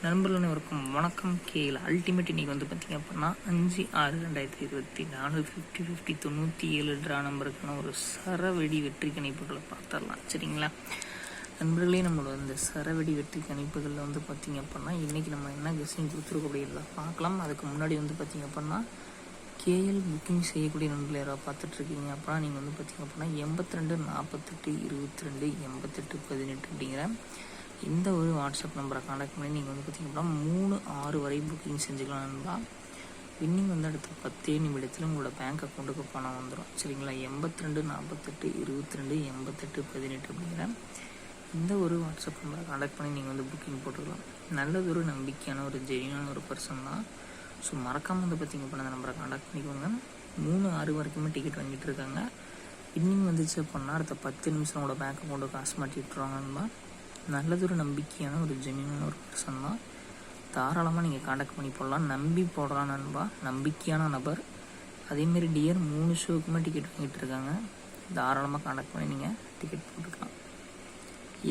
நண்பர்கள் அனைவருக்கும் வணக்கம். கேள் அல்டிமேட் இன்னைக்கு வந்து பார்த்திங்க அப்படின்னா 5/6/2024 50/50 97 ட்ரா நம்பருக்கான ஒரு சரவெடி வெற்றி கணிப்புகளை பார்த்துடலாம். சரிங்களா நண்பர்களே, நம்மளோட இந்த சரவெடி வெற்றி கணிப்புகளில் வந்து பார்த்திங்க அப்படின்னா இன்றைக்கி நம்ம என்ன கெஸ்ஸிங் கொடுத்துருக்கோம் அப்படின்றத பார்க்கலாம். அதுக்கு முன்னாடி வந்து பார்த்திங்க அப்படின்னா கேஎல் புக்கிங் செய்யக்கூடிய நண்பர்கள் யாராவது பார்த்துட்ருக்கீங்க அப்படின்னா நீங்கள் வந்து பார்த்திங்க அப்படின்னா 82 48 22 88 18 அப்படிங்கிற இந்த ஒரு வாட்ஸ்அப் நம்பரை கான்டாக்ட் பண்ணி நீங்கள் வந்து பார்த்திங்க அப்படின்னா 3-6 வரை புக்கிங் செஞ்சுக்கலாம் நண்பா. வின்னிங் வந்து அடுத்த 10 நிமிடத்தில் உங்களோட பேங்க் அக்கௌண்ட்டுக்கு பணம் வந்துடும். சரிங்களா 82 48 22 88 18 அப்படிங்கிற இந்த ஒரு வாட்ஸ்அப் நம்பரை கான்டாக்ட் பண்ணி நீங்கள் வந்து புக்கிங் போட்டுக்கலாம். நல்லதொரு நம்பிக்கையான ஒரு ஜெனியூனான ஒரு பர்சன் தான். ஸோ மறக்காமல் வந்து பார்த்திங்க அப்படின்னா அந்த நம்பரை கான்டாக்ட் பண்ணிக்கோங்க. 3-6 வரைக்குமே டிக்கெட் வாங்கிட்டு இருக்காங்க. வின்னிங் வந்துச்சு அப்படின்னா அடுத்த 10 நிமிஷம் உங்களோட பேங்க் அக்கௌண்ட்டு காசு மாட்டி விட்டுருவாங்க நண்பா. நல்லதொரு நம்பிக்கையான ஒரு ஜென்யூனான ஒரு பர்சன் தான். தாராளமாக நீங்கள் கான்டாக்ட் பண்ணி போடலாம், நம்பி போடலாம் நண்பா. நம்பிக்கையான நபர். அதேமாரி டியர் 3 ஷோக்குமே டிக்கெட் வாங்கிட்டு இருக்காங்க. தாராளமாக கான்டாக்ட் பண்ணி நீங்கள் டிக்கெட் போட்டுக்கலாம்.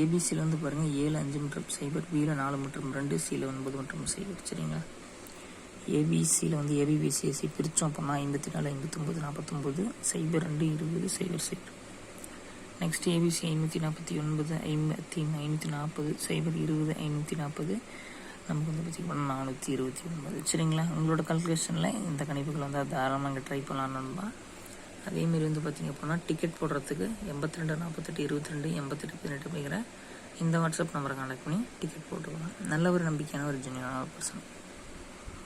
ஏபிசியில் வந்து பாருங்கள் 7 5 மற்றும் 0, பியில் 4 மற்றும் 2, சியில் 9 மற்றும் 0. சரிங்களா ஏபிசியில் வந்து ஏபிபிசிஎஸ்சி பிரித்தோம் அப்படின்னா 54 59 49 0 2 20 0 0. நெக்ஸ்ட் ஏபிசி 549 540 0 20 540 நமக்கு வந்து பார்த்திங்கன்னா 429. சரிங்களா உங்களோட கால்குலேஷனில் இந்த கணிப்புகள் வந்து தாராளமாக இங்கே ட்ரை பண்ணலாம் நண்பா. அதேமாரி வந்து பார்த்திங்க அப்படின்னா டிக்கெட் போடுறதுக்கு 82 48 22 88 18 அப்படிங்கிற இந்த வாட்ஸ்அப் நம்பரை கான்டாக்ட் பண்ணி டிக்கெட் போட்டுக்கலாம். நல்ல ஒரு நம்பிக்கையான ஒரு ஜென்யூனான ஒரு பர்சன்.